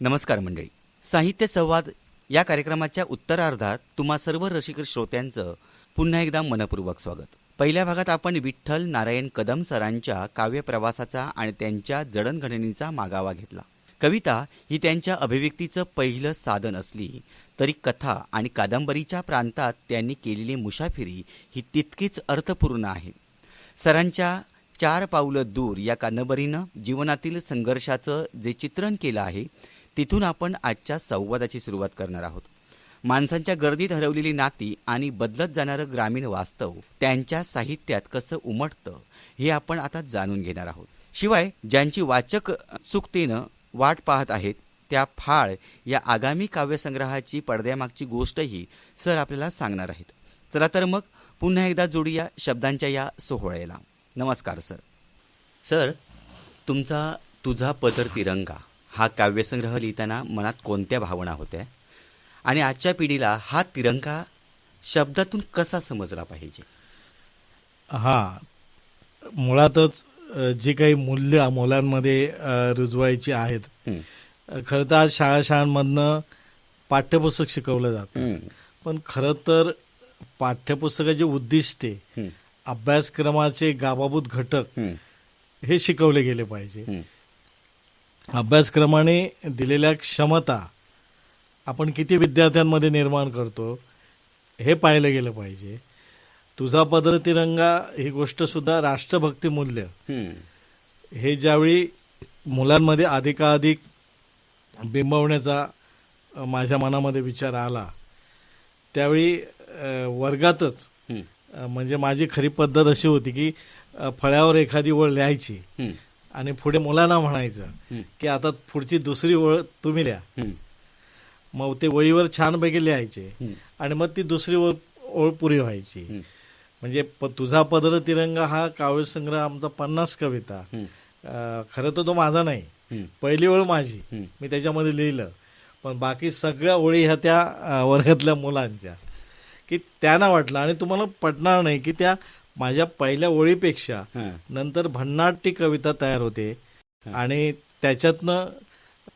नमस्कार मंडळी. साहित्य संवाद या कार्यक्रमाच्या उत्तरार्धात तुम्हा सर्व रसिक श्रोत्यांचं पुन्हा एकदा मनपूर्वक स्वागत. पहिल्या भागात आपण विठ्ठल नारायण कदम सरांच्या काव्यप्रवासाचा आणि त्यांच्या जडणघडणीचा मागावा घेतला. कविता ही त्यांच्या अभिव्यक्तीचं पहिलं साधन असली तरी कथा आणि कादंबरीच्या प्रांतात त्यांनी केलेली मुसाफिरी ही तितकीच अर्थपूर्ण आहे. सरांच्या 4 पावलं दूर या कादंबरीनं जीवनातील संघर्षाचं जे चित्रण केलं आहे तिथून आपण आजच्या संवादाची सुरुवात करणार आहोत. माणसांच्या गर्दीत हरवलेली नाती आणि बदलत जाणारं ग्रामीण वास्तव त्यांच्या साहित्यात कसं उमटतं हे आपण आता जाणून घेणार आहोत. शिवाय ज्यांची वाचक उत्सुकतेनं वाट पाहत आहेत त्या फाळ या आगामी काव्यसंग्रहाची पडद्यामागची गोष्टही सर आपल्याला सांगणार आहेत. चला तर मग पुन्हा एकदा जोडूया शब्दांच्या या सोहळ्याला. नमस्कार सर. सर, तुमचा तुझा पदर तिरंगा हा काव्यसंग्रह लिहिताना मनात कोणत्या भावना होत्या आणि आजच्या पिढीला हा तिरंगा शब्दातून कसा समजला पाहिजे? मुळातच जी काही मूल्य मुलांमध्ये रुजवायची आहेत, खरं तर आज शाळांमधनं पाठ्यपुस्तक शिकवलं जातं, पण खरं तर पाठ्यपुस्तकाचे उद्दिष्टे, अभ्यासक्रमाचे गावाभूत घटक हे शिकवले गेले पाहिजे. अभ्यासक्रमाने दिलेल्या क्षमता आपण किती विद्यार्थ्यांमध्ये निर्माण करतो हे पाहिलं गेलं पाहिजे. तुझा पदर तिरंगा ही गोष्ट सुद्धा राष्ट्रभक्ती मूल्य हे ज्यावेळी मुलांमध्ये अधिकाधिक बिंबवण्याचा माझ्या मनामध्ये विचार आला त्यावेळी वर्गातच म्हणजे माझी खरी पद्धत अशी होती की फळ्यावर एखादी ओळ लिहायची आणि पुढे मुलांना म्हणायचं की आता पुढची दुसरी ओळ तुम्ही लिहा. मग ते वहीवर छानपैकी लिहायचे आणि मग ती दुसरी ओळ पुरी व्हायची. म्हणजे तुझा पदर तिरंगा हा काव्यसंग्रह आमचा 50 कविता, खरं तर तो माझा नाही, पहिली ओळ माझी, मी त्याच्यामध्ये लिहिलं, पण बाकी सगळ्या ओळी ह्या त्या वर्गातल्या मुलांच्या, की त्यांना वाटलं आणि तुम्हाला पटणार नाही की त्या माझ्या पहिल्या ओळीपेक्षा नंतर भन्नाट ती कविता तयार होते आणि त्याच्यातनं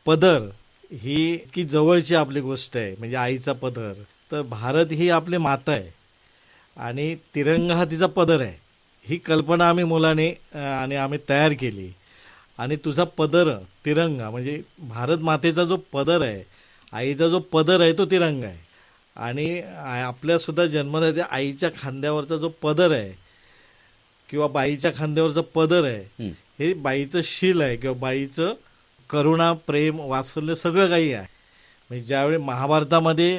पदर ही की जवळची आपली गोष्ट आहे, म्हणजे आईचा पदर. तर भारत ही आपली माता आहे आणि तिरंगा हा तिचा पदर आहे. ही कल्पना आम्ही मुलाने आणि आम्ही तयार केली आणि तुझा पदर तिरंगा म्हणजे भारत मातेचा जो पदर आहे, आईचा जो पदर आहे तो तिरंगा आहे. आणि आपल्या सुद्धा जन्मदात्या आईच्या खांद्यावरचा जो पदर आहे किंवा बाईच्या खांद्यावरचं पदर आहे हे बाईचं शील आहे किंवा बाईचं करुणा, प्रेम, वात्सल्य सगळं काही आहे. म्हणजे ज्यावेळी महाभारतामध्ये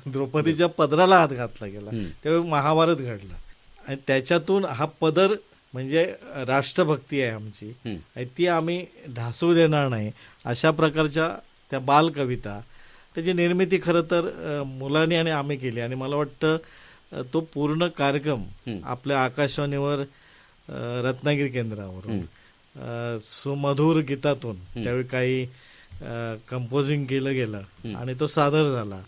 द्रौपदीच्या पदराला हात घातला गेला त्यावेळी महाभारत घडलं आणि त्याच्यातून हा पदर म्हणजे राष्ट्रभक्ती आहे आमची आणि ती आम्ही ढासू देणार नाही. अशा प्रकारच्या त्या बालकविता त्याची निर्मिती खरं तर मुलांनी आणि आम्ही केली आणि मला वाटतं तो पूर्ण कार्यक्रम आपल्या आकाशवाणीवर रत्नागिरी केंद्रावरून सुमधुर गीतातून त्यावेळी काही कंपोजिंग केलं गेलं आणि तो सादर झाला.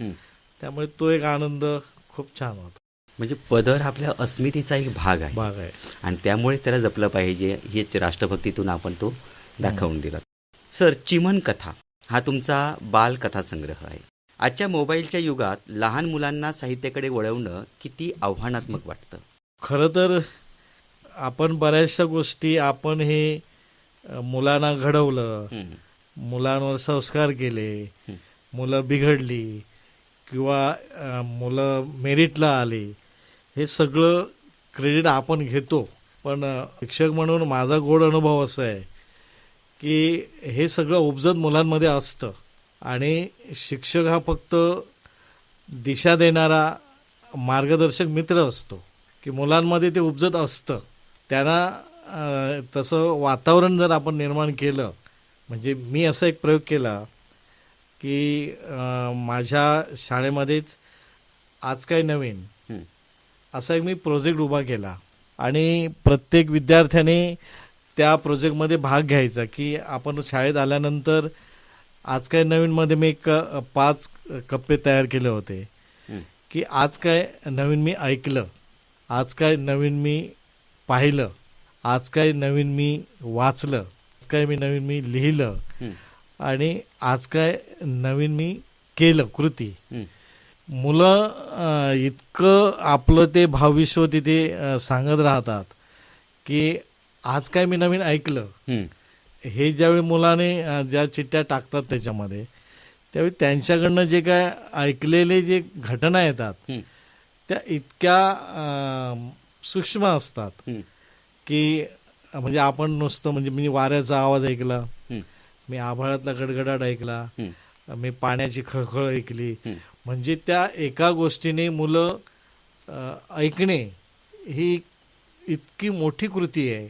त्यामुळे तो एक आनंद खूप छान होता. म्हणजे पदर आपल्या अस्मितेचा एक भाग आहे आणि त्यामुळेच त्याला जपलं पाहिजे हेच राष्ट्रभक्तीतून आपण तो दाखवून दिला. सर, चिमण कथा हा तुमचा बालकथा संग्रह आहे. आजच्या मोबाईलच्या युगात लहान मुलांना साहित्याकडे वळवणं किती आव्हानात्मक वाटतं? खरं तर आपण बऱ्याचशा गोष्टी आपण हे मुलांना घडवलं, मुलांवर संस्कार केले, मुलं बिघडली किंवा मुलं मेरिटला आली, हे सगळं क्रेडिट आपण घेतो. पण शिक्षक म्हणून माझा गोड अनुभव असा आहे की हे सगळं उपजत मुलांमध्ये असतं आणि शिक्षक हा फक्त दिशा देणारा मार्गदर्शक मित्र असतो की मुलांमध्ये ते उपजत असतं. त्यांना तसं वातावरण जर आपण निर्माण केलं, म्हणजे मी असा एक प्रयोग केला की माझ्या शाळेमध्येच आज काय नवीन असा एक मी प्रोजेक्ट उभा केला आणि प्रत्येक विद्यार्थ्याने त्या प्रोजेक्टमध्ये भाग घ्यायचा की आपण शाळेत आल्यानंतर आज काय नवीनमध्ये मी 5 कप्पे तयार केले होते की आज काय नवीन मी ऐकलं, आज काय नवीन मी पाहिलं, आज काय नवीन मी वाचलं, आज काय नवीन मी लिहिलं आणि आज काय नवीन मी केलं कृती. हं. मुलं इतकं आपलं ते भावविश्व तिथे सांगत राहतात की आज काय मी नवीन ऐकलं. हं. हे ज्यावेळी मुलाने ज्या चिठ्ठ्या टाकतात त्याच्यामध्ये, त्यावेळी त्यांच्याकडनं जे काय ऐकलेले जे घटना येतात हं. त्या इतक्या सूक्ष्म असतात हं. की म्हणजे आपण नुसतं म्हणजे मी वाऱ्याचा आवाज ऐकला, हं. मी आभाळातला गडगडाट ऐकला, हं. मी पाण्याची खळखळ ऐकली. हं. म्हणजे त्या एका गोष्टीने मुलं ऐकणे ही इतकी मोठी कृती आहे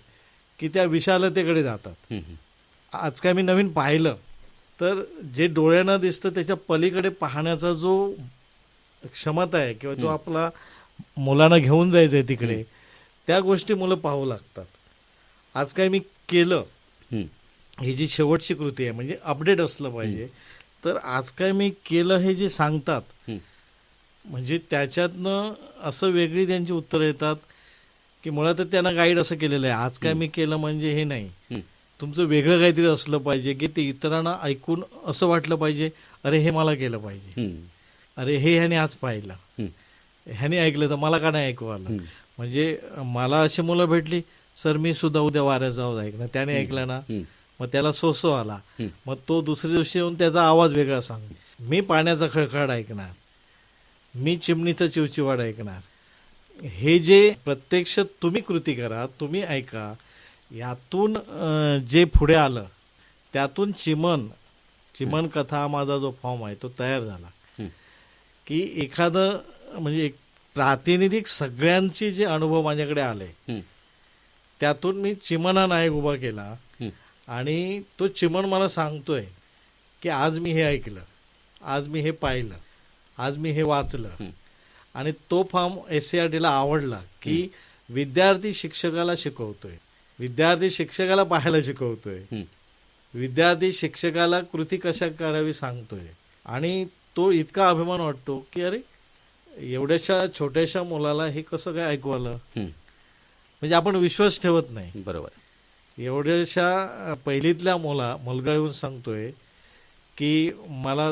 की त्या विशालतेकडे जातात. हं. हं. आज काय मी नवीन पाहिलं तर जे डोळ्यांना दिसतं त्याच्या पलीकडे पाहण्याचा जो क्षमता आहे किंवा जो आपला मुलांना घेऊन जायचं आहे तिकडे, त्या गोष्टी मुलं पाहू लागतात. आज काय मी केलं हं. ही जी शेवटची कृती आहे म्हणजे अपडेट असलं पाहिजे. तर आज काय मी केलं हे जे सांगतात हं. म्हणजे त्याच्यातनं असं वेगळी त्यांची उत्तरं येतात की मुळात त्यांना गाईड असं केलेलं आहे. आज काय मी केलं म्हणजे हे नाही, हं. तुमचं वेगळं काहीतरी असलं पाहिजे की ते इतरांना ऐकून असं वाटलं पाहिजे अरे हे मला केलं पाहिजे, हं. अरे हे ह्याने आज पाहिलं, हं. ह्याने ऐकलं तर मला का नाही ऐकू आलं. हं. म्हणजे मला अशी मुलं भेटली, सर मी सुद्धा उद्या वाऱ्याचा आवाज ऐकणार, त्याने ऐकलं ना हं. मग त्याला सोसो आला, हं. मग तो दुसऱ्या दिवशी येऊन त्याचा आवाज वेगळा सांग. मी पाण्याचा खळखळ ऐकणार, मी चिमणीचा चिवचिवाड ऐकणार. हे जे प्रत्यक्ष तुम्ही कृती करा, तुम्ही ऐका, यातून जे पुढे आलं त्यातून चिमण कथा माझा जो फॉर्म आहे तो तयार झाला. हं. की एखादं म्हणजे एक प्रातिनिधिक सगळ्यांचे जे अनुभव माझ्याकडे आले हं. त्यातून मी चिमण हा नायक उभा केला. हं. आणि तो चिमण मला सांगतोय की आज मी हे ऐकलं, आज मी हे पाहिलं, आज मी हे वाचलं. हं. आणि तो फॉर्म SCRTला आवडला की विद्यार्थी शिक्षकाला शिकवतोय, विद्यार्थी शिक्षकाला पाहायला शिकवतोय, हं. विद्यार्थी शिक्षकाला कृती कशा करावी सांगतोय. आणि तो इतका अभिमान वाटतो की अरे एवढ्याशा छोट्याशा मुलाला हे कसं काय ऐकू आलं. हं. म्हणजे आपण विश्वास ठेवत नाही. बरोबर. एवढ्याशा पहिलीतल्या मुलगा येऊन सांगतोय की मला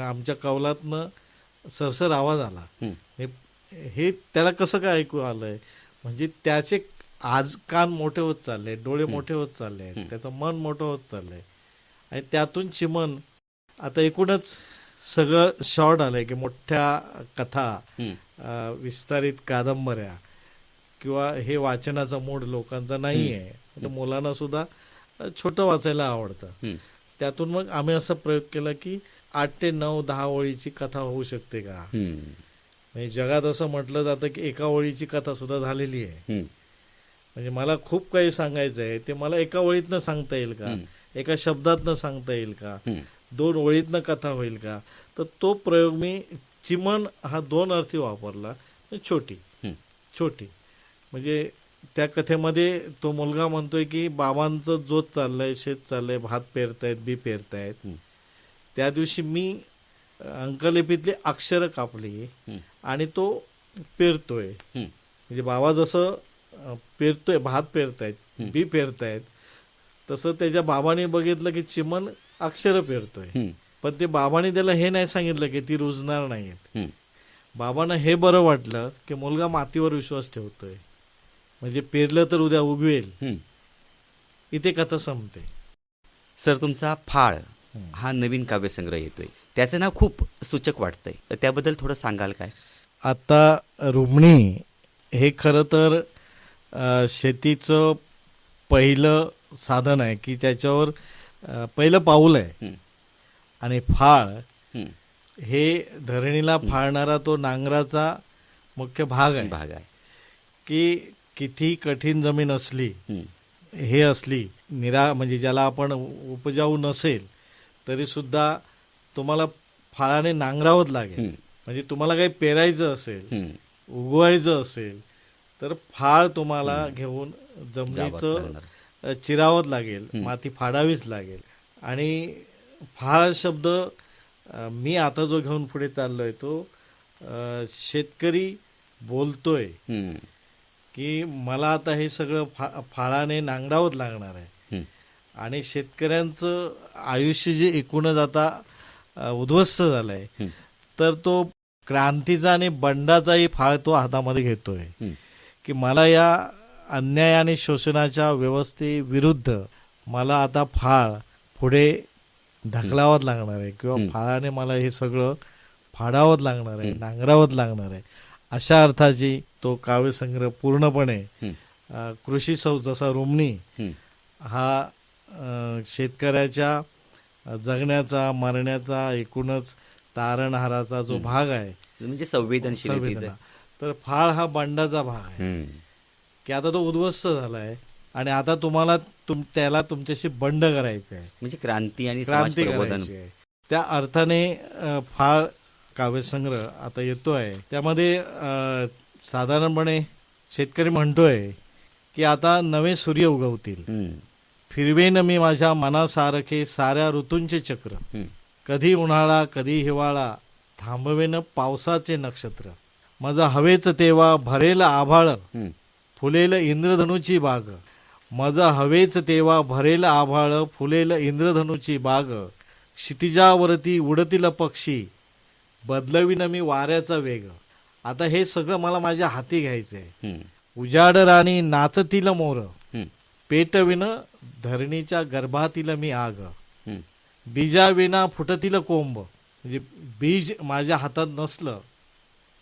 आमच्या कौलातनं सरसर आवाज आला. हं. हे त्याला कसं काय ऐकू आलंय. म्हणजे त्याचे आज कान मोठे होत चालले, डोळे मोठे होत चालले, त्याचं मन मोठं होत चाललंय. आणि त्यातून चिमण आता एकूणच सगळं शॉर्ट आलंय की मोठ्या कथा, हं. विस्तारित कादंबऱ्या किंवा हे वाचनाचा मूड लोकांचा नाही आहे. मुलांना सुद्धा छोटं वाचायला आवडतं. हं. त्यातून मग आम्ही असा प्रयोग केला की 8 ते 9, 10 ओळीची कथा होऊ शकते का. हं. म्हणजे जगात असं म्हटलं जातं की एका ओळीची कथा सुद्धा झालेली आहे. हं. म्हणजे मला खूप काही सांगायचं आहे ते मला एका ओळीतनं सांगता येईल का, एका शब्दातनं सांगता येईल का, 2 ओळीतनं कथा होईल का. तर तो प्रयोग मी चिमण हा 2 अर्थी वापरला. छोटी छोटी म्हणजे त्या कथेमध्ये तो मुलगा म्हणतोय की बाबांचं जोत चाललंय, शेत चाललंय, भात पेरतायत, बी पेरतायत. त्या दिवशी मी अंकलिपीतली अक्षरं कापली आणि तो पेरतोय. म्हणजे बाबा जसं पेरतोय, भात पेरतायत, बी पेरतायत, तसं त्याच्या बाबाने बघितलं की चिमण अक्षरं पेरतोय. पण ते बाबाने त्याला हे नाही सांगितलं की ती रुजणार नाहीत. बाबांना हे बरं वाटलं की मुलगा मातीवर विश्वास ठेवतोय, म्हणजे पेरलं तर उद्या उगवेल. इथे कथा संपते. सर, तुमचा फाळ हा नवीन काव्यसंग्रह येतोय, त्याचं नाव खूप सूचक वाटतंय, तर त्याबद्दल थोडं सांगाल काय. आता रुमणी हे खरं तर शेतीचं पहिलं साधन आहे की त्याच्यावर पहिलं पाऊल आहे. आणि फाळ हे धरणीला फाळणारा तो नांगराचा मुख्य भाग आहे. की किती कठीण जमीन असली, हे असली म्हणजे ज्याला आपण उपजाऊ नसेल तरी सुद्धा तुम्हाला फाळाने नांगरावंच लागेल. म्हणजे तुम्हाला काही पेरायचं असेल, उगवायचं असेल तर फाळ तुम्हाला घेऊन जमिनीचं चिरावंच लागेल, माती फाडावीच लागेल. आणि फाळ शब्द मी आता जो घेऊन पुढे चाललोय तो शेतकरी बोलतोय की मला आता हे सगळं फाळाने नांगरावंच लागणार आहे. आणि शेतकऱ्यांचं आयुष्य जे एकूणच आता उद्ध्वस्त झालंय, तर तो क्रांतीचा आणि बंडाचाही फाळ तो हातामध्ये घेतोय की मला या अन्याय आणि शोषणाच्या व्यवस्थेविरुद्ध मला आता फाळ पुढे ढकलावंच लागणार आहे किंवा फाळाने मला हे सगळं फाडावंच लागणार आहे, नांगरावंच लागणार आहे. अशा अर्थाची तो काव्यसंग्रह पूर्णपणे कृषी जसा रुमणी हा शेतकऱ्याच्या जगण्याचा मरण्याचा एकूणच तारणहाराचा जो भाग आहे म्हणजे संवेदनशीलतेचा, तर फाळ हा बंडाचा भाग आहे की आता तो उद्ध्वस्त झालाय आणि आता तुम्हाला त्याला तुमच्याशी बंड करायचं आहे, म्हणजे क्रांती आणि क्रांती करायची आहे. त्या अर्थाने फाळ काव्यसंग्रह आता येतोय. त्यामध्ये साधारणपणे शेतकरी म्हणतोय की आता नवे सूर्य उगवतील, फिरवेन मी माझ्या मनासारखे साऱ्या ऋतूंचे चक्र, कधी उन्हाळा कधी हिवाळा थांबवेन पावसाचे नक्षत्र, माझा हवेच तेव्हा भरेल आभाळ फुलेल इंद्रधनुची बाग, माझा हवेच तेव्हा भरेल आभाळ फुलेल इंद्रधनुची बाग, क्षितिजावरती उडतील पक्षी बदलवीन मी वाऱ्याचा वेग. आता हे सगळं मला माझ्या हाती घ्यायचंय. उजाड राणी नाचतील मोर, पेटविन धरणीच्या गर्भातील मी आग, बीजाविना फुटतील कोंब, म्हणजे बीज माझ्या हातात नसलं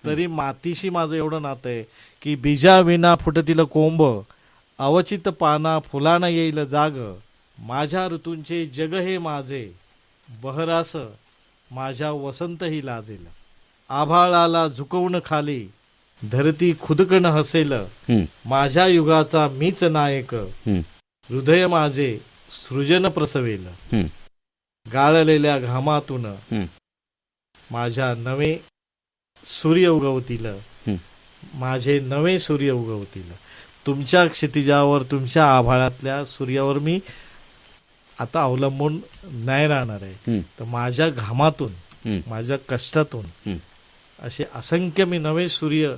तरी मातीशी माझं एवढं नातं आहे की बीजाविना फुटतील कोंब, अवचित पाना फुलाना येईल जाग, माझ्या ऋतूंचे जग हे माझे, बहरास माझ्या वसंतही लाजेल, आभाळाला झुकवून खाली धरती खुदकन हसेल, माझ्या युगाचा मीच नायक, हृदय माझे सृजन प्रसवेल, गाळलेल्या घामातून माझ्या नवे सूर्य उगवतील, माझे नवे सूर्य उगवतील. तुमच्या क्षितिजावर तुमच्या आभाळातल्या सूर्यावर मी आता अवलंबून नाही राहणार आहे, तर माझ्या घामातून माझ्या कष्टातून असे असंख्य मी नवे सूर्य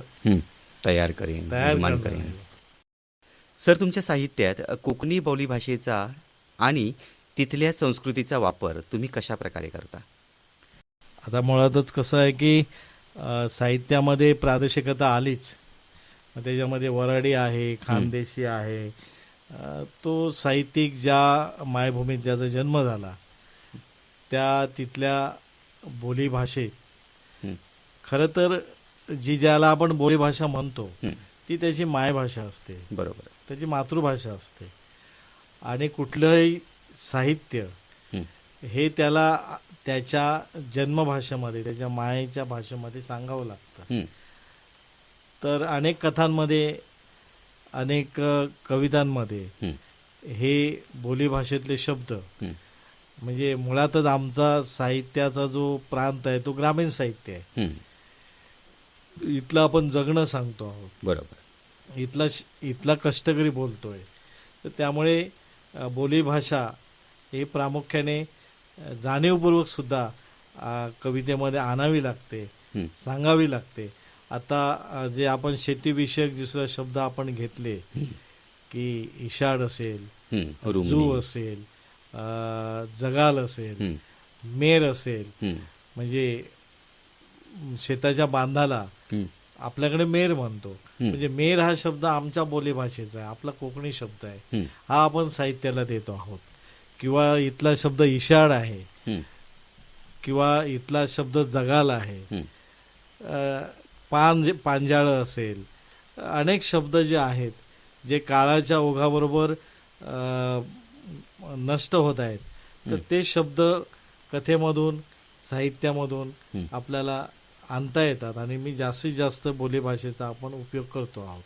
तयार करेन. सर, तुमच्या साहित्यात कोकणी बोलीभाषेचा आणि तिथल्या संस्कृतीचा वापर तुम्ही कशा प्रकारे करता? आता मुळातच कसं आहे की साहित्यामध्ये प्रादेशिकता आलीच, त्याच्यामध्ये वराडी आहे, खानदेशी आहे. तो साहित्यिक ज्या मायभूमीत ज्याचा जन्म झाला त्या तिथल्या बोलीभाषेत, खरं तर ज्याला आपण बोलीभाषा म्हणतो ती त्याची मायभाषा असते, बरोबर, त्याची मातृभाषा असते. आणि कुठलंही साहित्य हे त्याला त्याच्या जन्मभाषेमध्ये त्याच्या मायेच्या भाषेमध्ये सांगावं लागतं. तर अनेक कथांमध्ये अनेक कवितांमध्ये हे बोलीभाषेतले शब्द, म्हणजे मुळातच आमचा साहित्याचा जो प्रांत आहे तो ग्रामीण साहित्य आहे. इथलं आपण जगणं सांगतो आहोत, बरोबर, इथला कष्टकरी बोलतोय. तर त्यामुळे बोलीभाषा हे प्रामुख्याने जाणीवपूर्वक सुद्धा कवितेमध्ये आणावी लागते, सांगावी लागते. आता जे आपण शेतीविषयक दुसरे शब्द आपण घेतले की इशाड असेल, जू असेल, जगाल असेल, मेर असेल, म्हणजे शेताच्या बांधाला आपल्याकडे मेर म्हणतो. म्हणजे मेर हा शब्द आमच्या बोलीभाषेचा आहे, आपला कोकणी शब्द आहे, हा आपण साहित्याला देतो आहोत. किंवा इथला शब्द इशाड आहे, किंवा इथला शब्द जगाल आहे, पांजाळ असेल. अनेक शब्द जे आहेत जे काळाच्या ओघाबरोबर नष्ट होत आहेत, तर ते शब्द कथेमधून साहित्यामधून आपल्याला आणता येतात आणि मी जास्तीत जास्त बोलीभाषेचा आपण उपयोग करतो आहोत.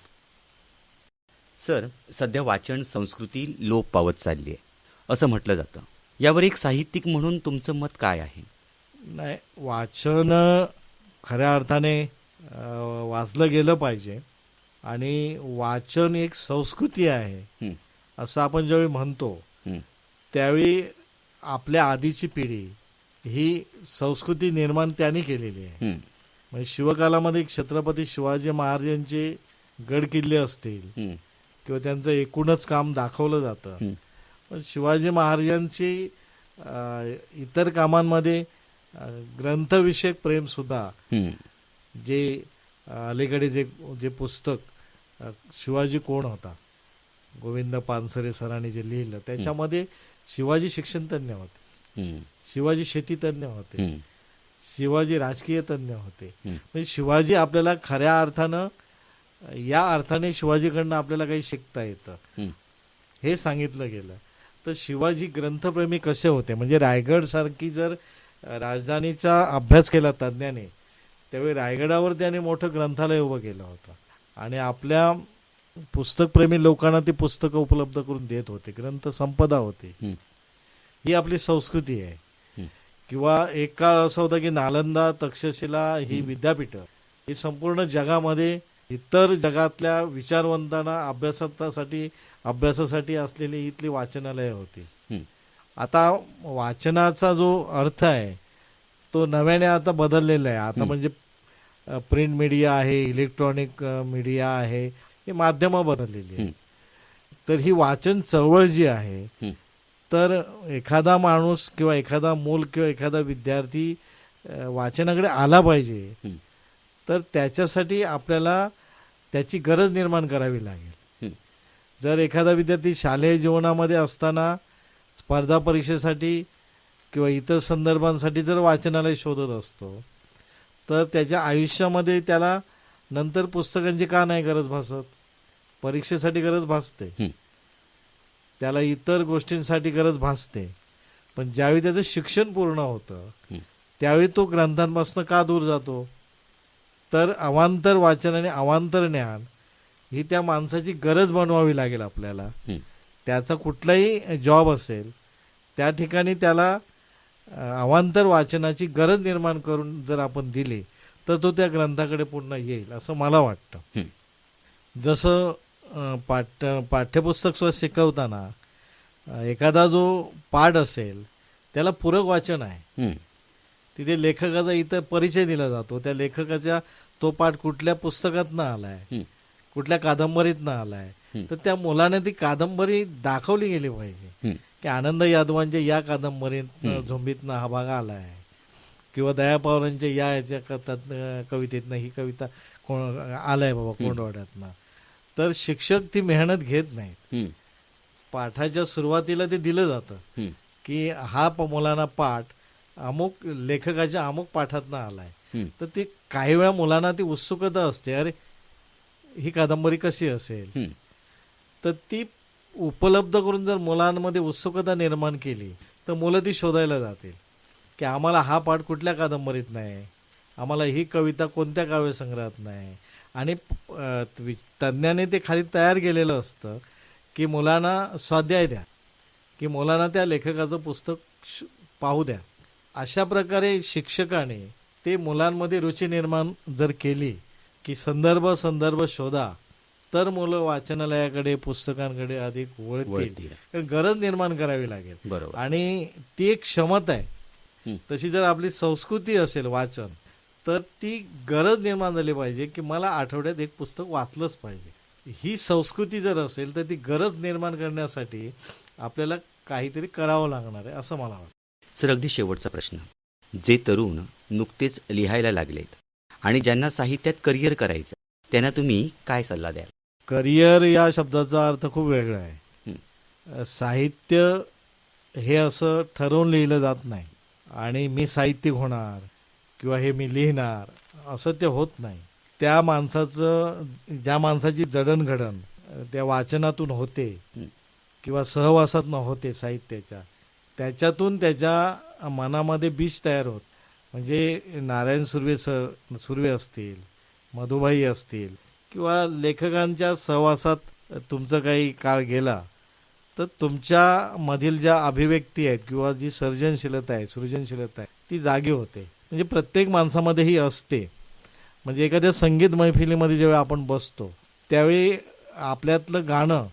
सर, सध्या वाचन संस्कृती लोप पावत चालली आहे असं म्हटलं जातं. यावर एक साहित्यिक म्हणून तुमचं मत काय आहे? नाही, वाचन खऱ्या अर्थाने वाचलं गेलं पाहिजे आणि वाचन एक संस्कृती आहे असं आपण ज्यावेळी म्हणतो त्यावेळी आपल्या आधीची पिढी ही संस्कृती निर्माण त्यांनी केलेली आहे. म्हणजे शिवकालामध्ये छत्रपती शिवाजी महाराजांचे गड किल्ले असतील किंवा त्यांचं एकूणच काम दाखवलं जातं. पण शिवाजी महाराजांची इतर कामांमध्ये ग्रंथविषयक प्रेम सुद्धा, जे अलीकडे जे पुस्तक शिवाजी कोण होता, गोविंद पानसरे सरांनी जे लिहिलं, त्याच्यामध्ये शिवाजी शिक्षण तज्ञ होते, शिवाजी शेती तज्ञ होते, शिवाजी राजकीय तज्ञ होते. म्हणजे शिवाजी आपल्याला खऱ्या अर्थानं, या अर्थाने शिवाजीकडनं आपल्याला काही शिकता येतं हे सांगितलं गेलं. तर शिवाजी ग्रंथप्रेमी कसे होते, म्हणजे रायगड सारखी जर राजधानीचा अभ्यास केला तज्ञाने, त्यावेळी रायगडावर त्याने मोठं ग्रंथालय उभं केलं होतं आणि आपल्या पुस्तकप्रेमी लोकांना ती पुस्तकं उपलब्ध करून देत होते. ग्रंथ संपदा होती. ही आपली संस्कृती आहे. किंवा एक काळ असा होता की नालंदा, तक्षशिला ही विद्यापीठं ही संपूर्ण जगामध्ये इतर जगातल्या विचारवंतांना अभ्यासासाठी असलेली इथली वाचनालय होती. आता वाचनाचा जो अर्थ आहे तो नव्याने आता बदललेला आहे. आता म्हणजे प्रिंट मीडिया आहे, इलेक्ट्रॉनिक मीडिया आहे, ही माध्यमं बदललेली आहे. तर ही वाचन चळवळ जी आहे, तर एखादा माणूस किंवा एखादा मूल किंवा एखादा विद्यार्थी वाचनाकडे आला पाहिजे, तर त्याच्यासाठी आपल्याला त्याची गरज निर्माण करावी लागेल. जर एखादा विद्यार्थी शालेय जीवनामध्ये असताना स्पर्धा परीक्षेसाठी किंवा इतर संदर्भांसाठी जर वाचनालय शोधत असतो, तर त्याच्या आयुष्यामध्ये त्याला नंतर पुस्तकांची का नाही गरज भासत? परीक्षेसाठी गरज भासते, त्याला इतर गोष्टींसाठी गरज भासते. पण ज्यावेळी त्याचं शिक्षण पूर्ण होतं त्यावेळी तो ग्रंथांपासून का दूर जातो? तर अवांतर वाचन आणि अवांतर ज्ञान ही त्या माणसाची गरज बनवावी लागेल आपल्याला. त्याचा कुठलाही जॉब असेल त्या ठिकाणी त्याला अवांतर वाचनाची गरज निर्माण करून जर आपण दिली तर तो त्या ग्रंथाकडे पुन्हा येईल असं मला वाटतं. जसं पाठ्यपुस्तक सुद्धा शिकवताना एखादा जो पाठ असेल त्याला पूरक वाचन आहे, तिथे लेखकाचा इतर परिचय दिला जातो. त्या लेखकाच्या तो पाठ कुठल्या पुस्तकातनं आलाय, कुठल्या कादंबरीतनं आलाय, तर त्या मुलाने ती कादंबरी दाखवली गेली पाहिजे की आनंद यादवांच्या या कादंबरीतनं, झोंबीतनं हा भाग आलाय, किंवा दया पवारांच्या या याच्या कवितेतनं ही कविता आलाय बाबा कोंडवाड्यातनं. तर शिक्षक ती मेहनत घेत नाहीत. पाठाच्या सुरुवातीला ते दिलं जातं की हा मुलांना पाठ अमुक लेखकाच्या अमुक पाठातनं आलाय. तर ते काही वेळा मुलांना ती उत्सुकता असते, अरे ही कादंबरी कशी असेल. तर ती उपलब्ध करून जर मुलांमध्ये उत्सुकता निर्माण केली तर मुलं ती शोधायला जातील की आम्हाला हा पाठ कुठल्या कादंबरीत नाही, आम्हाला ही कविता कोणत्या काव्यसंग्रहात नाही. आणि तज्ज्ञाने ते खाली तयार केलेलं असतं की मुलांना स्वाध्याय द्या, की मुलांना त्या लेखकाचं पुस्तक पाहू द्या. अशा प्रकारे शिक्षकाने ते मुलांमध्ये रुची निर्माण जर केली की संदर्भ शोधा, तर मुलं वाचनालयाकडे, पुस्तकांकडे अधिक वळतील. कारण गरज निर्माण करावी लागेल. बरोबर. आणि ती एक क्षमता आहे. तशी जर आपली संस्कृती असेल वाचन, तर ती गरज निर्माण झाली पाहिजे की मला आठवड्यात एक पुस्तक वाचलंच पाहिजे. ही संस्कृती जर असेल तर ती गरज निर्माण करण्यासाठी आपल्याला काहीतरी करावं लागणार आहे असं मला वाटतं. सर, अगदी शेवटचा प्रश्न. जे तरुण नुकतेच लिहायला लागलेत आणि ज्यांना साहित्यात करिअर करायचं, त्यांना तुम्ही काय सल्ला द्याल? करिअर या शब्दाचा अर्थ खूप वेगळा आहे. साहित्य हे असं ठरवून लिहिलं जात नाही आणि मी साहित्यिक होणार किंवा हे मी लिहिणार असं ते होत नाही. त्या माणसाचं, ज्या माणसाची जडणघडण त्या वाचनातून होते किंवा सहवासातून होते साहित्याच्या, त्याच्यातून त्याच्या मनामध्ये बीज तयार होत. म्हणजे नारायण सुर्वे असतील, मधुबाई असतील, किंवा लेखकांच्या सहवासात तुमचा काही काळ गेला तर तुमच्या मधील ज्या अभिव्यक्ती आहेत किंवा जी सर्जनशीलता आहे, सृजनशीलता आहे, ती जागी होते. म्हणजे प्रत्येक माणसामध्ये ही असते. म्हणजे एखाद्या संगीत मैफिलीमध्ये जेव्हा आपण बसतो त्यावेळी आपल्यातलं गाणं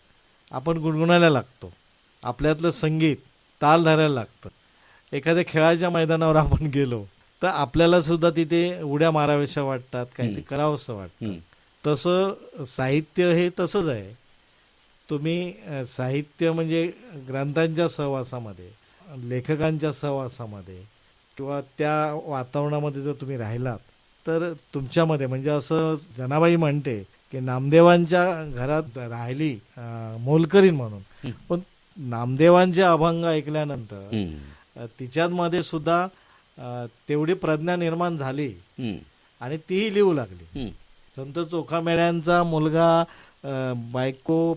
आपण गुणगुणायला लागतो, आपल्यातलं संगीत ताल धरायला लागतं. एखाद्या खेळाच्या मैदानावर आपण गेलो तर आपल्याला सुद्धा तिथे उड्या माराव्याशा वाटतात, काहीतरी करावंसं वाटतं. तसं साहित्य हे तसंच आहे. तुम्ही साहित्य म्हणजे ग्रंथांच्या सहवासामध्ये, लेखकांच्या सहवासामध्ये किंवा त्या वातावरणामध्ये जर तुम्ही राहिलात तर तुमच्यामध्ये म्हणजे असं जनाबाई म्हणते की नामदेवांच्या घरात राहिली मोलकरीण म्हणून, पण नामदेवांचे अभंग ऐकल्यानंतर तिच्यामध्ये सुद्धा तेवढी प्रज्ञा निर्माण झाली आणि तीही लिहू लागली. संत चोखामेळ्यांचा मुलगा, बायको,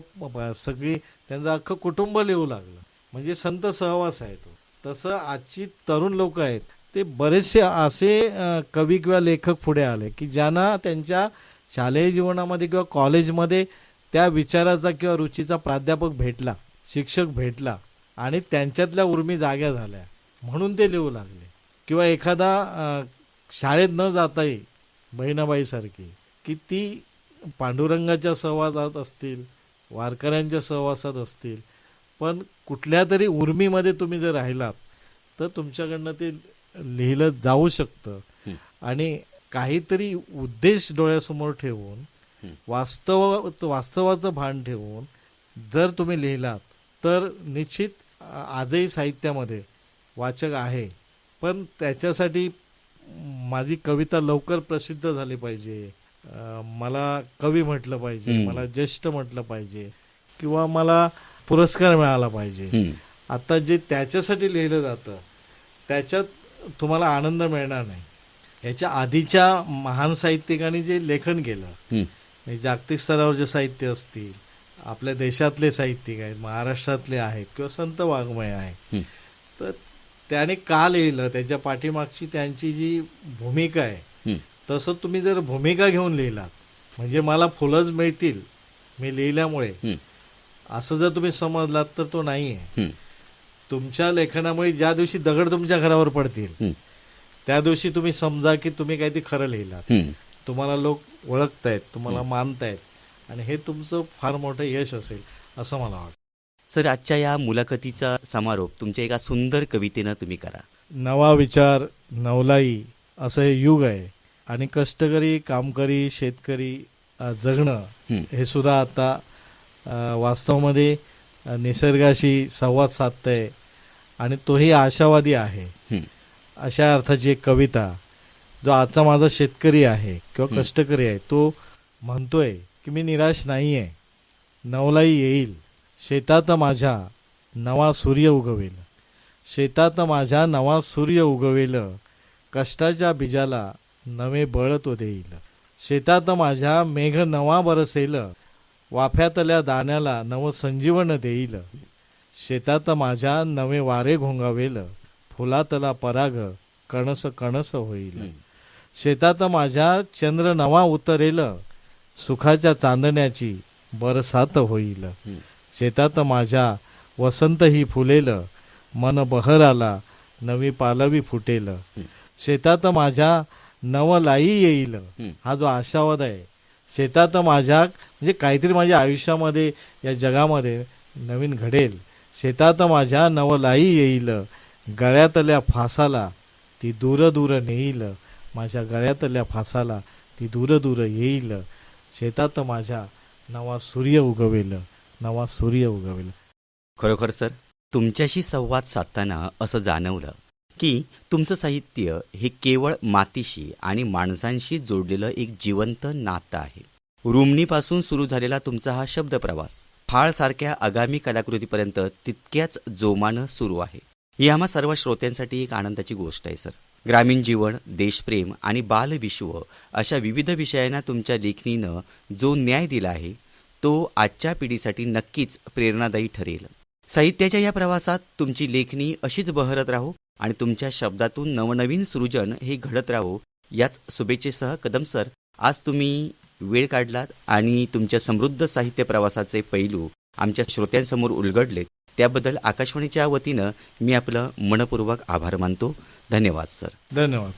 सगळी त्यांचं अख्खं कुटुंब लिहू लागलं. म्हणजे संत सहवास आहे तो. तसं आजची तरुण लोक आहेत ते बरेचसे असे कवी किंवा लेखक पुढे आले की ज्यांना त्यांच्या शालेय जीवनामध्ये किंवा कॉलेजमध्ये त्या विचाराचा किंवा रुचीचा प्राध्यापक भेटला, शिक्षक भेटला आणि त्यांच्यातल्या उर्मी जाग्या झाल्या म्हणून ते लिहू लागले. किंवा एखादा शाळेत न जाताही बहिणाबाईसारखी की ती पांडुरंगाच्या सहवासात असतील, वारकऱ्यांच्या सहवासात असतील, पण कुठल्या तरी उर्मीमध्ये तुम्ही जर राहिलात तर तुमच्याकडनं ते लिहिलं जाऊ शकतं. आणि काहीतरी उद्देश डोळ्यासमोर ठेवून वास्तवाचं भान ठेवून जर तुम्ही लिहिलात तर निश्चित आजही साहित्यामध्ये वाचक आहे. पण त्याच्यासाठी माझी कविता लवकर प्रसिद्ध झाली पाहिजे, मला कवी म्हटलं पाहिजे, मला ज्येष्ठ म्हटलं पाहिजे किंवा मला पुरस्कार मिळाला पाहिजे. आता जे त्याच्यासाठी लिहिलं जातं त्याच्यात तुम्हाला आनंद मिळणार नाही. याच्या आधीच्या महान साहित्यिकांनी जे लेखन केलं, जागतिक स्तरावर जे साहित्य असतील, आपल्या देशातले साहित्यिक आहेत, महाराष्ट्रातले आहेत किंवा संत वाङ्मय आहे, तर त्याने का लिहिलं, त्याच्या पाठीमागची त्यांची जी भूमिका आहे, तसं तुम्ही जर भूमिका घेऊन लिहिलात म्हणजे मला फुलंच मिळतील मी लिहिल्यामुळे असं जर तुम्ही समजलात तर तो नाही आहे. तुमच्या लेखनामुळे ज्या दिवशी दगड तुमच्या घरावर पडतील त्या दिवशी तुम्ही समजा की तुम्ही काहीतरी खरं लिहिलात, तुम्हाला लोक ओळखतायत, तुम्हाला मानतायत आणि हे तुमचं फार मोठं यश असेल असं मला वाटतं. सर, आजच्या या मुलाखतीचा समारोप तुमच्या एका सुंदर कवितेनं तुम्ही करा. नवा विचार नवलाई असं हे युग आहे आणि कष्टकरी, कामकरी, शेतकरी जगणं हे सुद्धा आता वास्तवामध्ये निसर्गाशी संवाद साधतंय आणि तोही आशावादी आहे. अशा अर्थाची एक कविता, जो आजचा माझा शेतकरी आहे किंवा कष्टकरी आहे तो म्हणतोय की मी निराश नाही आहे. नवलाई येईल शेतात माझ्या नवा सूर्य उगवेल, शेतात माझ्या नवा सूर्य उगवेल, कष्टाच्या बीजाला नवे बळ तो देईल. शेतात माझ्या मेघ नवा बरसेल, वाफ्यातल्या दाण्याला नव संजीवन देईल. शेतात माझ्या नवे वारे घोंगावेल, फुलातला पराग कणस कणस होईल. शेतात माझ्या चंद्र नवा उतरेल, सुखाच्या चांदण्याची बरसात होईल. शेतात माझ्या वसंत ही फुलेल, मन बहराला नवी पालवी फुटेल. शेतात माझ्या नवलाई येईल, हा जो आशावाद आहे. शेतात माझ्या म्हणजे काहीतरी माझ्या आयुष्यामध्ये या जगामध्ये नवीन घडेल. शेतात माझ्या नवलाई येईल, गळ्यातल्या फासाला ती दूर दूर नेईल. माझ्या गळ्यातल्या फासाला ती दूर दूर येईल. शेतात माझ्या नवा सूर्य उगवेल, नवा सूर्य उगवेल. खरोखर सर, तुमच्याशी संवाद साधताना असं जाणवलं की तुमचं साहित्य हे केवळ मातीशी आणि माणसांशी जोडलेलं एक जिवंत नातं आहे. रुमणीपासून सुरू झालेला तुमचा हा शब्द प्रवास फाळसारख्या आगामी कलाकृतीपर्यंत तितक्याच जोमानं सुरू आहे. ही आम्हा सर्व श्रोत्यांसाठी एक आनंदाची गोष्ट आहे सर. ग्रामीण जीवन, देशप्रेम आणि बालविश्व अशा विविध विषयांना तुमच्या लेखणीनं जो न्याय दिला आहे तो आजच्या पिढीसाठी नक्कीच प्रेरणादायी ठरेल. साहित्याच्या या प्रवासात तुमची लेखणी अशीच बहरत राहो आणि तुमच्या शब्दातून नवनवीन सृजन हे घडत राहो, याच शुभेच्छेसह कदम सर, आज तुम्ही वेळ काढलात आणि तुमच्या समृद्ध साहित्य प्रवासाचे पैलू आमच्या श्रोत्यांसमोर उलगडलेत. त्याबद्दल आकाशवाणीच्या वतीनं मी आपलं मनपूर्वक आभार मानतो. धन्यवाद सर. धन्यवाद.